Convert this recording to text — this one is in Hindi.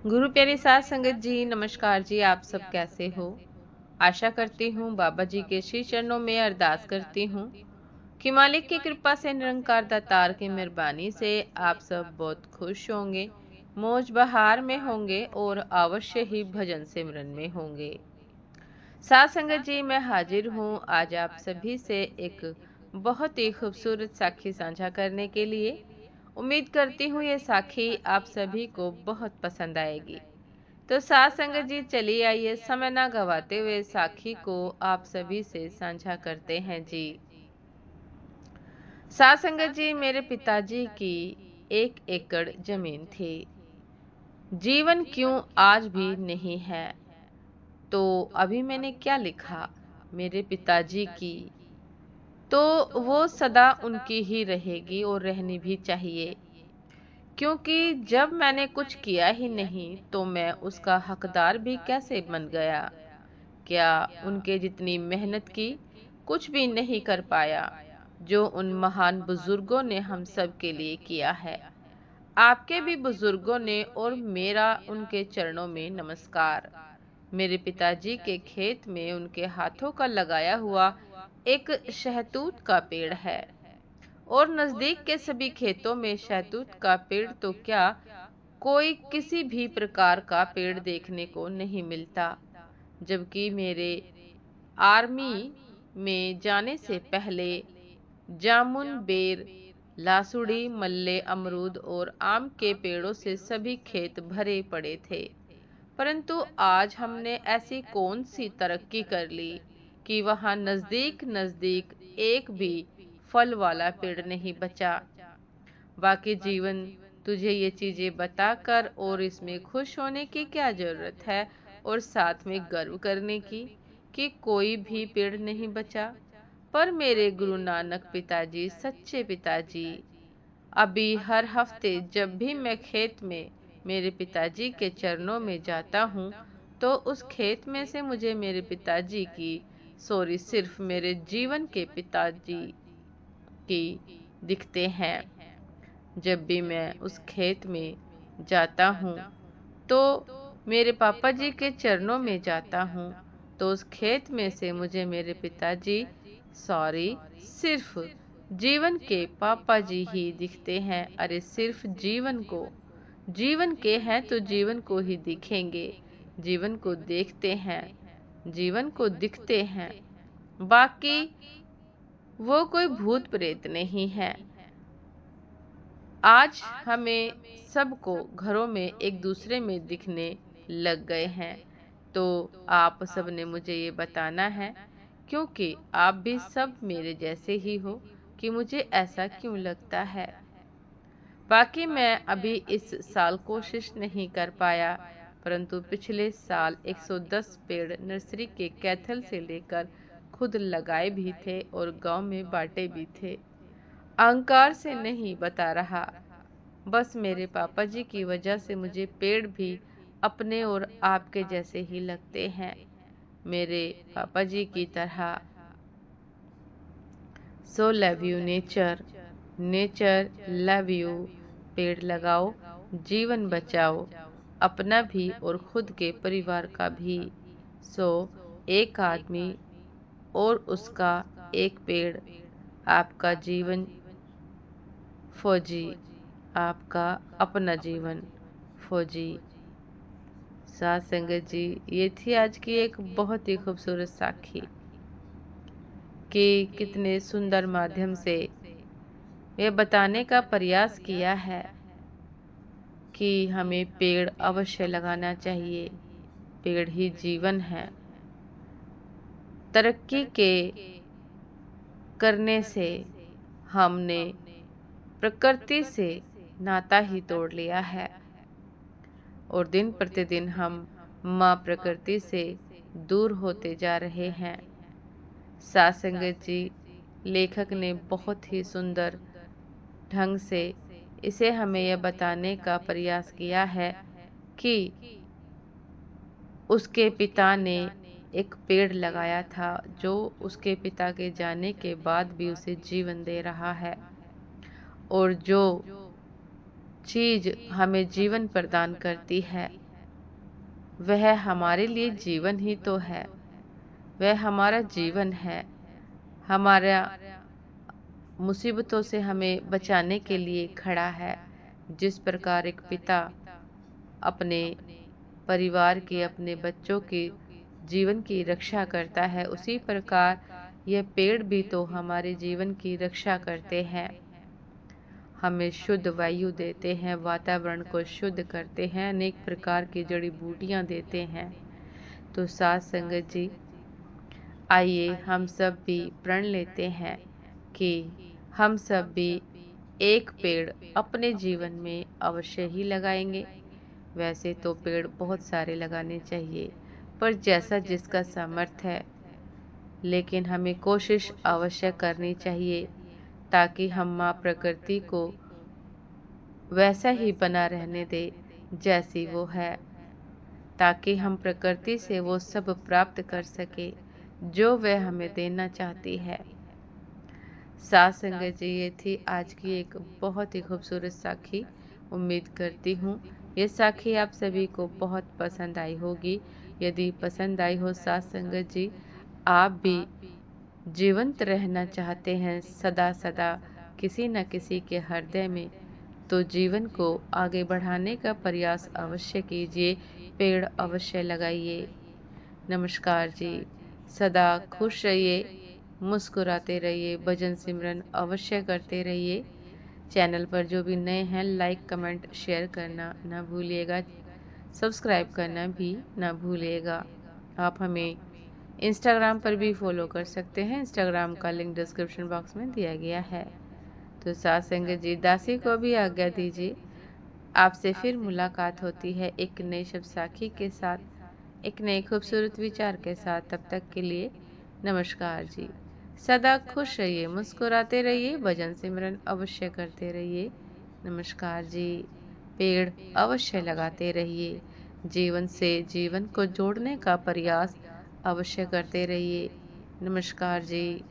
गुरु प्यारी साध संगत जी, नमस्कार जी। आप सब कैसे हो? आशा करती हूँ बाबा जी के श्री चरणों में अरदास करती हूँ कि मालिक की कृपा से, निरंकार दातार की मेहरबानी से आप सब बहुत खुश होंगे, मौज बहार में होंगे और अवश्य ही भजन सिमरन में होंगे। साध संगत जी, मैं हाजिर हूँ आज आप सभी से एक बहुत ही खूबसूरत साखी साझा करने के लिए। उम्मीद करती हूँ ये साखी आप सभी को बहुत पसंद आएगी। तो साथ संगत जी, चलिए आइए समय ना गवाते हुए साखी को आप सभी से साझा करते हैं जी। साथ संगत जी, मेरे पिताजी की 1 एकड़ जमीन थी। जीवन क्यों आज भी नहीं है? तो अभी मैंने क्या लिखा मेरे पिताजी की, तो वो सदा उनकी ही रहेगी और रहनी भी चाहिए, क्योंकि जब मैंने कुछ किया ही नहीं तो मैं उसका हकदार भी कैसे बन गया। क्या उनके जितनी मेहनत की कुछ भी नहीं कर पाया जो उन महान बुजुर्गों ने हम सब के लिए किया है। आपके भी बुजुर्गों ने, और मेरा उनके चरणों में नमस्कार। मेरे पिताजी के खेत में उनके हाथों का लगाया हुआ एक शहतूत का पेड़ है, और नजदीक के सभी खेतों में शहतूत का पेड़ तो क्या, कोई किसी भी प्रकार का पेड़ देखने को नहीं मिलता। जबकि मेरे आर्मी में जाने से पहले जामुन, बेर, लासुड़ी, मल्ले, अमरूद और आम के पेड़ों से सभी खेत भरे पड़े थे। परंतु आज हमने ऐसी कौन सी तरक्की कर ली कि वहां नजदीक नजदीक एक भी फल वाला पेड़ नहीं बचा। बाकी जीवन तुझे ये चीजें बताकर और इसमें खुश होने की क्या जरूरत है, और साथ में गर्व करने की कि कोई भी पेड़ नहीं बचा। पर मेरे गुरु नानक पिताजी, सच्चे पिताजी, अभी हर हफ्ते जब भी मैं खेत में मेरे पिताजी के चरणों में जाता हूँ, तो उस खेत में से मुझे मेरे पिताजी की, सॉरी, सिर्फ मेरे जीवन के पिताजी की दिखते हैं। जब भी मैं उस खेत में जाता हूँ तो मेरे पापा जी के चरणों में जाता हूँ, तो उस खेत में से मुझे मेरे पिताजी, सॉरी, सिर्फ जीवन के पापा जी ही दिखते हैं। अरे सिर्फ जीवन को, जीवन के हैं तो जीवन को ही दिखेंगे, जीवन को देखते हैं, जीवन को दिखते हैं। बाकी वो कोई भूत प्रेत नहीं है। आज हमें सबको घरों में एक दूसरे में दिखने लग गए हैं। तो आप सब ने मुझे ये बताना है, क्योंकि आप भी सब मेरे जैसे ही हो, कि मुझे ऐसा क्यों लगता है। बाकी मैं अभी इस साल कोशिश नहीं कर पाया, परंतु पिछले साल 110 पेड़ नर्सरी के कैथल से लेकर खुद लगाए भी थे और गांव में बांटे भी थे। अहंकार से नहीं बता रहा, बस मेरे पापा जी की वजह से मुझे पेड़ भी अपने और आपके जैसे ही लगते हैं, मेरे पापा जी की तरह। So love you nature, nature love you. पेड़ लगाओ, जीवन बचाओ, अपना भी और खुद के परिवार का भी। सो एक आदमी और उसका एक पेड़, आपका जीवन फौजी, आपका अपना जीवन फौजी। साथ संगत जी, ये थी आज की एक बहुत ही खूबसूरत साखी कि कितने सुंदर माध्यम से ये बताने का प्रयास किया है कि हमें पेड़ अवश्य लगाना चाहिए। पेड़ ही जीवन है। तरक्की के करने से हमने प्रकृति से नाता ही तोड़ लिया है, और दिन प्रतिदिन हम माँ प्रकृति से दूर होते जा रहे हैं। साथ संगत जी, लेखक ने बहुत ही सुंदर ढंग से इसे हमें यह बताने का प्रयास किया है कि उसके पिता ने एक पेड़ लगाया था जो उसके पिता के जाने के बाद भी उसे जीवन दे रहा है, और जो चीज हमें जीवन प्रदान करती है वह हमारे लिए जीवन ही तो है, वह हमारा जीवन है, हमारा मुसीबतों से हमें बचाने के लिए खड़ा है। जिस प्रकार एक पिता अपने परिवार के, अपने बच्चों के जीवन की रक्षा करता है, उसी प्रकार यह पेड़ भी तो हमारे जीवन की रक्षा करते हैं। हमें शुद्ध वायु देते हैं, वातावरण को शुद्ध करते हैं, अनेक प्रकार की जड़ी बूटियां देते हैं। तो साथ संगत जी, आइए हम सब भी प्रण लेते हैं कि हम सब भी एक पेड़ अपने जीवन में अवश्य ही लगाएंगे। वैसे तो पेड़ बहुत सारे लगाने चाहिए, पर जैसा जिसका सामर्थ्य है, लेकिन हमें कोशिश अवश्य करनी चाहिए ताकि हम माँ प्रकृति को वैसा ही बना रहने दे जैसी वो है, ताकि हम प्रकृति से वो सब प्राप्त कर सके जो वह हमें देना चाहती है। साथ संगत जी, ये थी आज की एक बहुत ही खूबसूरत साखी। उम्मीद करती हूँ ये साखी आप सभी को बहुत पसंद आई होगी। यदि पसंद आई हो साथ संगत जी, आप भी जीवंत रहना चाहते हैं सदा सदा किसी न किसी के हृदय में, तो जीवन को आगे बढ़ाने का प्रयास अवश्य कीजिए, पेड़ अवश्य लगाइए। नमस्कार जी। सदा खुश रहिए, मुस्कुराते रहिए, भजन सिमरन अवश्य करते रहिए। चैनल पर जो भी नए हैं, लाइक कमेंट शेयर करना ना भूलिएगा, सब्सक्राइब करना भी ना भूलिएगा। आप हमें इंस्टाग्राम पर भी फॉलो कर सकते हैं, इंस्टाग्राम का लिंक डिस्क्रिप्शन बॉक्स में दिया गया है। तो साथ संगत जी, दासी को भी आज्ञा दीजिए। आपसे फिर मुलाकात होती है एक नई शब्द साखी के साथ, एक नए खूबसूरत विचार के साथ। तब तक के लिए नमस्कार जी। सदा खुश रहिए, मुस्कुराते रहिए, भजन सिमरन अवश्य करते रहिए। नमस्कार जी। पेड़ अवश्य लगाते रहिए, जीवन से जीवन को जोड़ने का प्रयास अवश्य करते रहिए। नमस्कार जी।